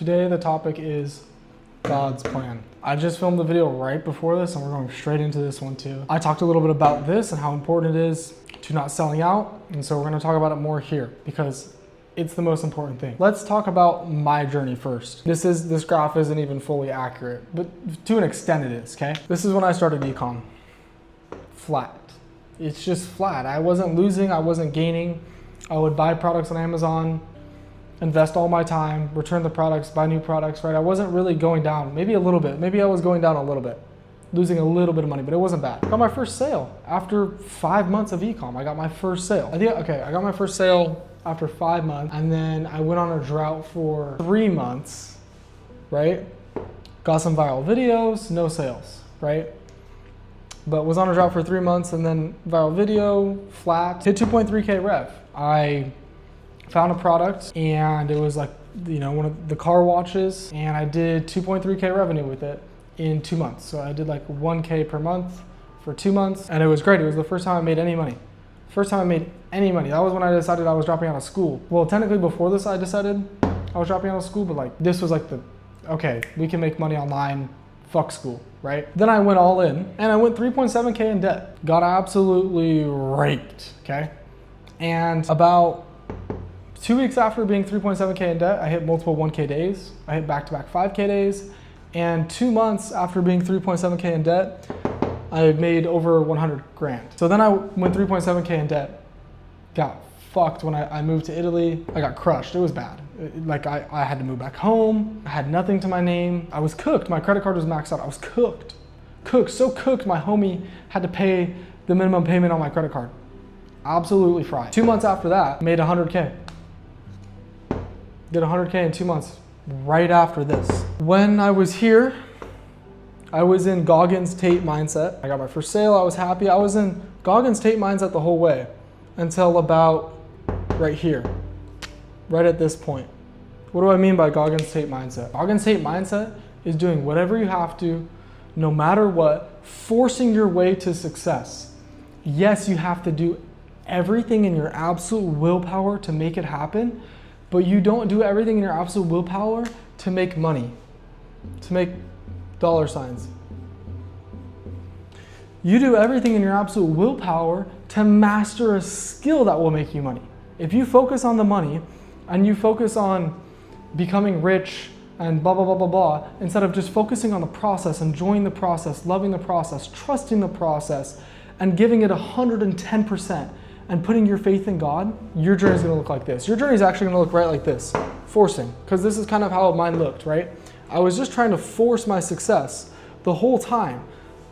Today the topic is God's plan. I just filmed the video right before this and we're going straight into this one too. I talked a little bit about this and how important it is to not selling out, and so we're going to talk about it more here because it's the most important thing. Let's talk about my journey first. This graph isn't even fully accurate, but to an extent it is, okay? This is when I started ecom. Flat. It's just flat. I wasn't losing, I wasn't gaining. I would buy products on Amazon, invest all my time, return the products, buy new products, right? I wasn't really going down, maybe a little bit. Maybe I was going down a little bit, losing a little bit of money, but it wasn't bad. I got my first sale after 5 months of ecom. I got my first sale. I got my first sale after 5 months, and then I went on a drought for 3 months, right? Got some viral videos, no sales, right? But was on a drought for 3 months, and then viral video, flat, hit 2.3K rev. I found a product and it was like, one of the car watches, and I did 2.3K revenue with it in 2 months. So I did like 1K per month for 2 months, and it was great. It was the first time I made any money. First time I made any money. That was when I decided I was dropping out of school. Well, technically before this I decided I was dropping out of school, but like this was like okay, we can make money online, fuck school, right? Then I went all in and I went 3.7K in debt. Got absolutely raped, okay? And about 2 weeks after being 3.7K in debt, I hit multiple 1K days. I hit back-to-back 5K days. And 2 months after being 3.7K in debt, I made over 100 grand. So then I went 3.7K in debt, got fucked when I moved to Italy. I got crushed, it was bad. I had to move back home. I had nothing to my name. I was cooked, my credit card was maxed out. I was cooked, so cooked my homie had to pay the minimum payment on my credit card. Absolutely fried. 2 months after that, made 100K. Did 100K in 2 months, right after this. When I was here, I was in Goggins Tate mindset. I got my first sale, I was happy. I was in Goggins Tate mindset the whole way until about right here, right at this point. What do I mean by Goggins Tate mindset? Goggins Tate mindset is doing whatever you have to, no matter what, forcing your way to success. Yes, you have to do everything in your absolute willpower to make it happen, but you don't do everything in your absolute willpower to make money, to make dollar signs. You do everything in your absolute willpower to master a skill that will make you money. If you focus on the money and you focus on becoming rich and blah, blah, blah, blah, blah, instead of just focusing on the process, enjoying the process, loving the process, trusting the process, and giving it 110%, and putting your faith in God, your journey is gonna look like this. Your journey is actually gonna look right like this, forcing, because this is kind of how mine looked, right? I was just trying to force my success the whole time.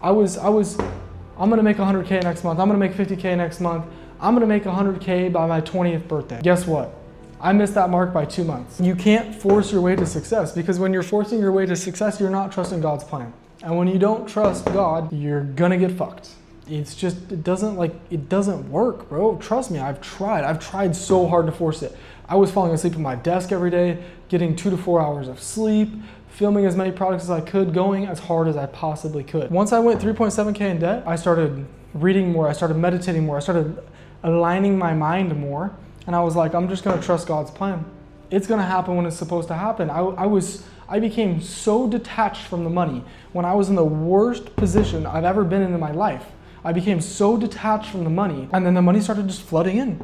I'm gonna make 100K next month, I'm gonna make 50K next month, I'm gonna make 100K by my 20th birthday. Guess what? I missed that mark by 2 months. You can't force your way to success, because when you're forcing your way to success, you're not trusting God's plan. And when you don't trust God, you're gonna get fucked. It doesn't work, bro. Trust me, I've tried so hard to force it. I was falling asleep at my desk every day, getting 2 to 4 hours of sleep, filming as many products as I could, going as hard as I possibly could. Once I went 3.7K in debt, I started reading more, I started meditating more, I started aligning my mind more, and I was like, I'm just gonna trust God's plan. It's gonna happen when it's supposed to happen. I became so detached from the money when I was in the worst position I've ever been in my life. I became so detached from the money, and then the money started just flooding in.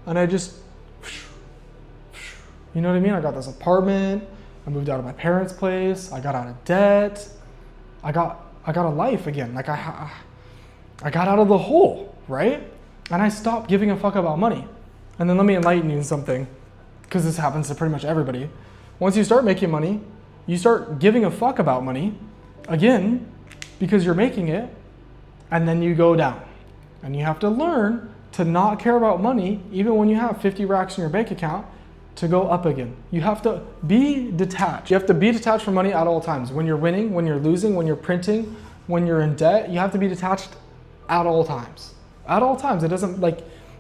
And I just, you know what I mean? I got this apartment, I moved out of my parents' place, I got out of debt, I got a life again. Like I got out of the hole, right? And I stopped giving a fuck about money. And then let me enlighten you in something, because this happens to pretty much everybody. Once you start making money, you start giving a fuck about money again, because you're making it, and then you go down. And you have to learn to not care about money, even when you have 50 racks in your bank account, to go up again. You have to be detached. You have to be detached from money at all times. When you're winning, when you're losing, when you're printing, when you're in debt, you have to be detached at all times. At all times. It doesn't,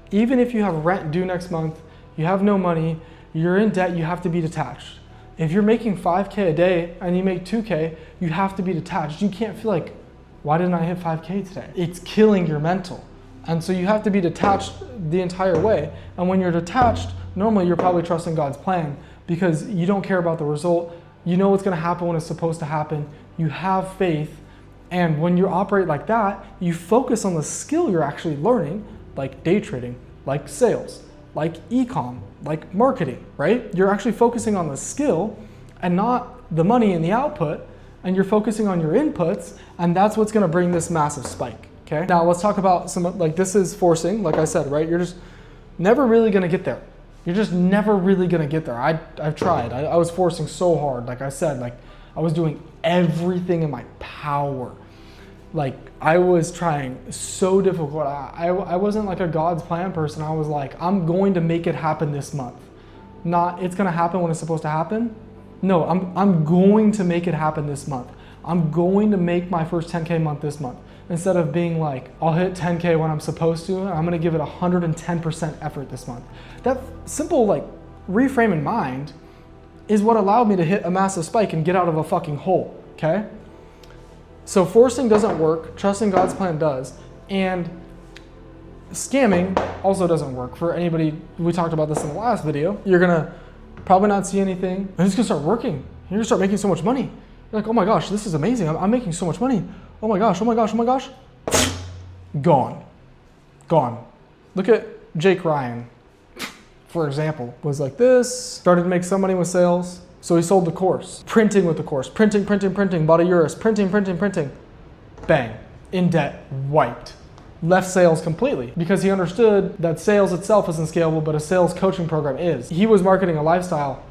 even if you have rent due next month, you have no money, you're in debt, you have to be detached. If you're making 5K a day and you make 2K, you have to be detached. You can't feel like, why didn't I hit 5K today? It's killing your mental. And so you have to be detached the entire way. And when you're detached, normally you're probably trusting God's plan, because you don't care about the result. You know what's going to happen when it's supposed to happen. You have faith. And when you operate like that, you focus on the skill you're actually learning, like day trading, like sales, like e-com, like marketing, right? You're actually focusing on the skill and not the money and the output, and you're focusing on your inputs, and that's what's gonna bring this massive spike, okay? Now let's talk about some, like this is forcing, like I said, right? You're just never really gonna get there. You're just never really gonna get there. I've tried, I was forcing so hard, like I said, like I was doing everything in my power. Like I was trying so difficult. I wasn't like a God's plan person. I was like, I'm going to make it happen this month. Not it's gonna happen when it's supposed to happen. No, I'm going to make it happen this month. I'm going to make my first 10K month this month. Instead of being like, I'll hit 10K when I'm supposed to, and I'm gonna give it 110% effort this month. That simple like reframe in mind is what allowed me to hit a massive spike and get out of a fucking hole, okay? So forcing doesn't work, trusting God's plan does, and scamming also doesn't work. For anybody, we talked about this in the last video, you're gonna probably not see anything, and it's gonna start working. You're gonna start making so much money. You're like, oh my gosh, this is amazing, I'm making so much money. Oh my gosh, oh my gosh, oh my gosh. Gone, gone. Look at Jake Ryan, for example, was like this, started to make some money with sales. So he sold the course, printing with the course, printing, bought a Urus, printing. Bang, in debt, wiped. Left sales completely because he understood that sales itself isn't scalable, but a sales coaching program is. He was marketing a lifestyle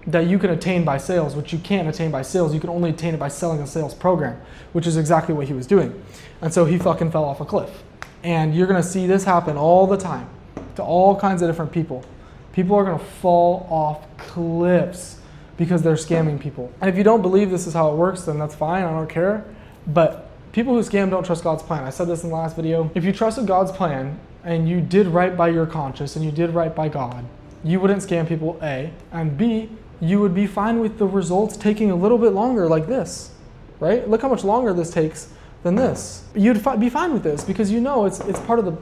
that you can attain by sales, which you can't attain by sales. You can only attain it by selling a sales program, which is exactly what he was doing. And so he fucking fell off a cliff. And you're gonna see this happen all the time to all kinds of different people. People are gonna fall off cliffs because they're scamming people. And if you don't believe this is how it works, then that's fine, I don't care. But people who scam don't trust God's plan. I said this in the last video. If you trusted God's plan and you did right by your conscience and you did right by God, you wouldn't scam people, A, and B, you would be fine with the results taking a little bit longer like this, right? Look how much longer this takes than this. You'd be fine with this because you know it's part of the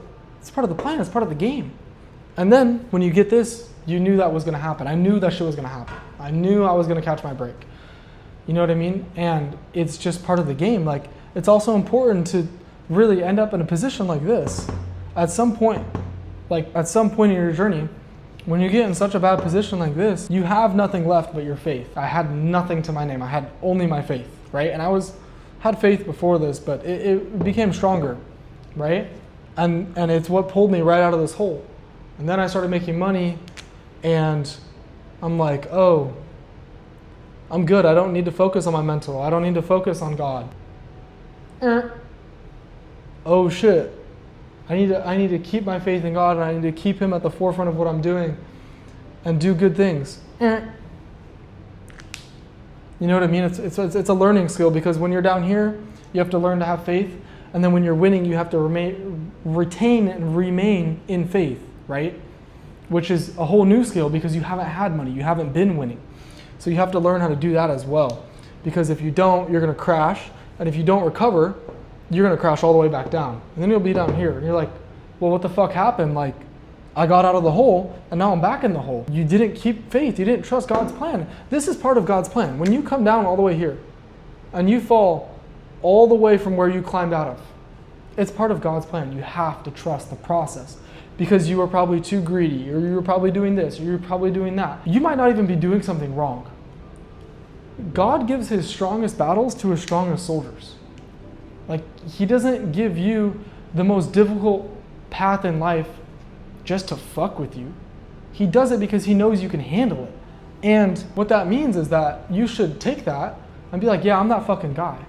plan, it's part of the game. And then when you get this, you knew that was gonna happen. I knew that shit was gonna happen. I knew I was gonna catch my break. You know what I mean? And it's just part of the game. Like, it's also important to really end up in a position like this. At some point in your journey, when you get in such a bad position like this, you have nothing left but your faith. I had nothing to my name. I had only my faith, right? And I had faith before this, but it became stronger, right? And it's what pulled me right out of this hole. And then I started making money, and I'm like, oh, I'm good. I don't need to focus on my mental. I don't need to focus on God. Oh shit. I need to keep my faith in God, and I need to keep Him at the forefront of what I'm doing and do good things. You know what I mean? It's a learning skill, because when you're down here, you have to learn to have faith. And then when you're winning, you have to retain and remain in faith, right? Which is a whole new skill, because you haven't had money. You haven't been winning. So you have to learn how to do that as well. Because if you don't, you're going to crash. And if you don't recover, you're going to crash all the way back down. And then you'll be down here. And you're like, well, what the fuck happened? Like, I got out of the hole, and now I'm back in the hole. You didn't keep faith. You didn't trust God's plan. This is part of God's plan. When you come down all the way here, and you fall all the way from where you climbed out of, it's part of God's plan. You have to trust the process, because you were probably too greedy, or you were probably doing this, or you were probably doing that. You might not even be doing something wrong. God gives His strongest battles to His strongest soldiers. Like, He doesn't give you the most difficult path in life just to fuck with you. He does it because He knows you can handle it. And what that means is that you should take that and be like, yeah, I'm that fucking guy.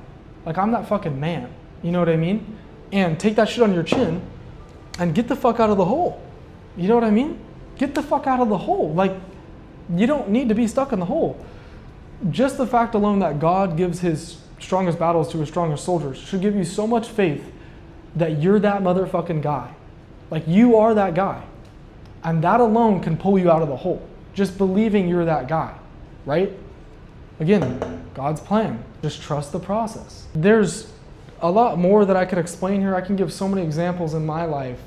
Like, I'm that fucking man. You know what I mean? And take that shit on your chin and get the fuck out of the hole. You know what I mean? Get the fuck out of the hole. Like, you don't need to be stuck in the hole. Just the fact alone that God gives His strongest battles to His strongest soldiers should give you so much faith that you're that motherfucking guy. Like, you are that guy. And that alone can pull you out of the hole. Just believing you're that guy, right? Again, God's plan. Just trust the process. There's a lot more that I could explain here. I can give so many examples in my life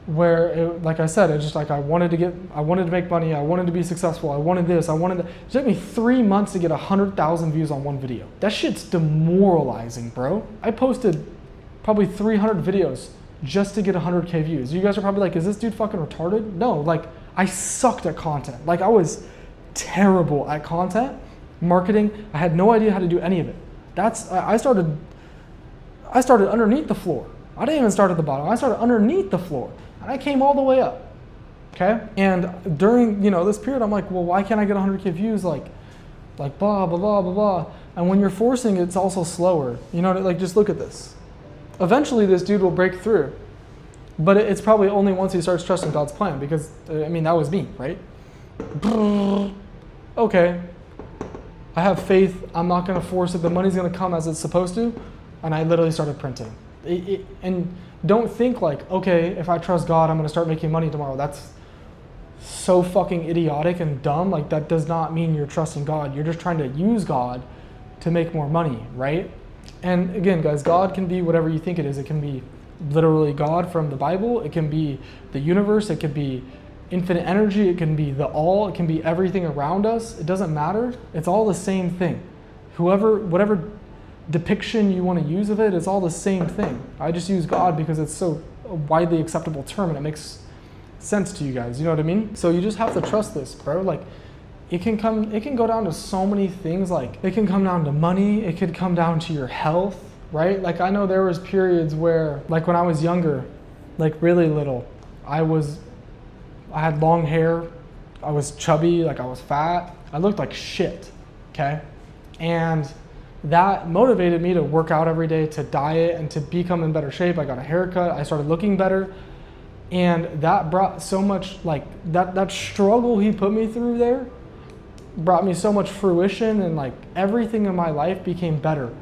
where like I said, it's just like I wanted to make money, I wanted to be successful, I wanted this, it took me 3 months to get 100,000 views on one video. That shit's demoralizing, bro. I posted probably 300 videos just to get 100K views. You guys are probably like, is this dude fucking retarded? No, like I sucked at content. Like I was terrible at content, marketing. I had no idea how to do any of it. I started underneath the floor. I didn't even start at the bottom. I started underneath the floor. And I came all the way up, okay? And during, this period, I'm like, well, why can't I get 100K views? Like blah, blah, blah, blah, blah. And when you're forcing, it's also slower. Like just look at this. Eventually, this dude will break through. But it's probably only once he starts trusting God's plan because, that was me, right? Okay, I have faith. I'm not going to force it. The money's going to come as it's supposed to. And I literally started printing. And don't think like, okay, if I trust God, I'm going to start making money tomorrow. That's so fucking idiotic and dumb. Like that does not mean you're trusting God. You're just trying to use God to make more money, right? And again, guys, God can be whatever you think it is. It can be literally God from the Bible. It can be the universe. It could be infinite energy. It can be the all. It can be everything around us. It doesn't matter. It's all the same thing. Whatever depiction you want to use of it, it's all the same thing. I just use God because it's so a widely acceptable term and it makes sense to you guys. You know what I mean? So you just have to trust this, bro. Like it can go down to so many things. Like it can come down to money. It could come down to your health, right? Like I know there was periods where, like when I was younger, like really little, I had long hair. I was chubby, like I was fat. I looked like shit, okay? And that motivated me to work out every day, to diet, and to become in better shape. I got a haircut. I started looking better. And that brought so much, like that struggle he put me through there brought me so much fruition, and like everything in my life became better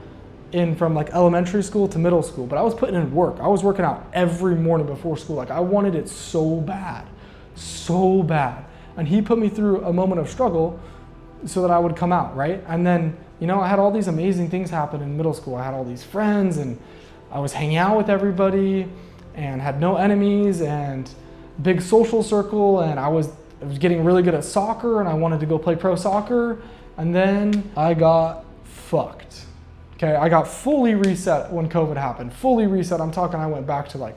from like elementary school to middle school. But I was putting in work. I was working out every morning before school. Like I wanted it so bad. And he put me through a moment of struggle so that I would come out, right? And then, I had all these amazing things happen in middle school. I had all these friends and I was hanging out with everybody and had no enemies and big social circle, and I was getting really good at soccer and I wanted to go play pro soccer, and then I got fucked. Okay, I got fully reset when COVID happened. Fully reset. I'm talking I went back to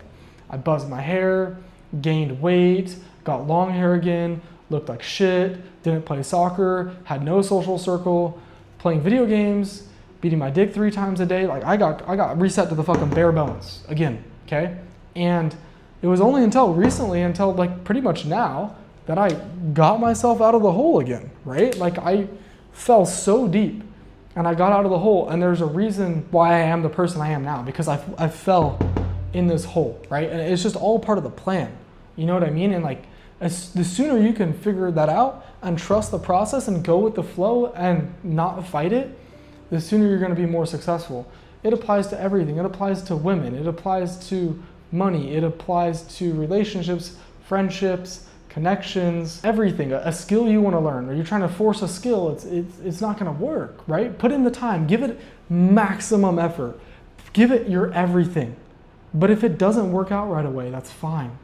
I buzzed my hair, gained weight, got long hair again, looked like shit, didn't play soccer, had no social circle, playing video games, beating my dick 3 times a day. Like I got reset to the fucking bare bones again, okay? And it was only until recently, until like pretty much now, that I got myself out of the hole again, right? Like I fell so deep and I got out of the hole, and there's a reason why I am the person I am now, because I fell in this hole, right? And it's just all part of the plan. You know what I mean? And like the sooner you can figure that out and trust the process and go with the flow and not fight it, the sooner you're going to be more successful. It applies to everything. It applies to women. It applies to money. It applies to relationships, friendships, connections, everything. A skill you want to learn, or you're trying to force a skill, it's not going to work, right? Put in the time. Give it maximum effort. Give it your everything. But if it doesn't work out right away, that's fine,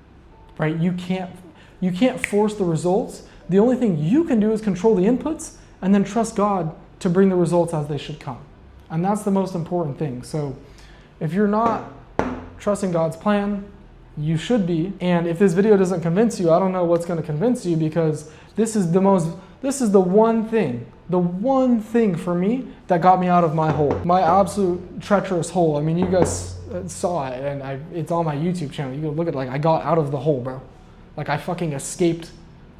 right? You can't force the results. The only thing you can do is control the inputs and then trust God to bring the results as they should come. And that's the most important thing. So if you're not trusting God's plan, you should be. And if this video doesn't convince you, I don't know what's going to convince you, because this is the one thing for me that got me out of my hole, my absolute treacherous hole. I mean, you guys saw it, and it's on my YouTube channel. You go look at it. Like I got out of the hole, bro. Like I fucking escaped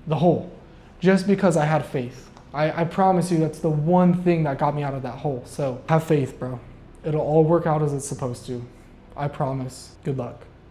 the hole just because I had faith. I promise you that's the one thing that got me out of that hole. So have faith, bro. It'll all work out as it's supposed to. I promise. Good luck.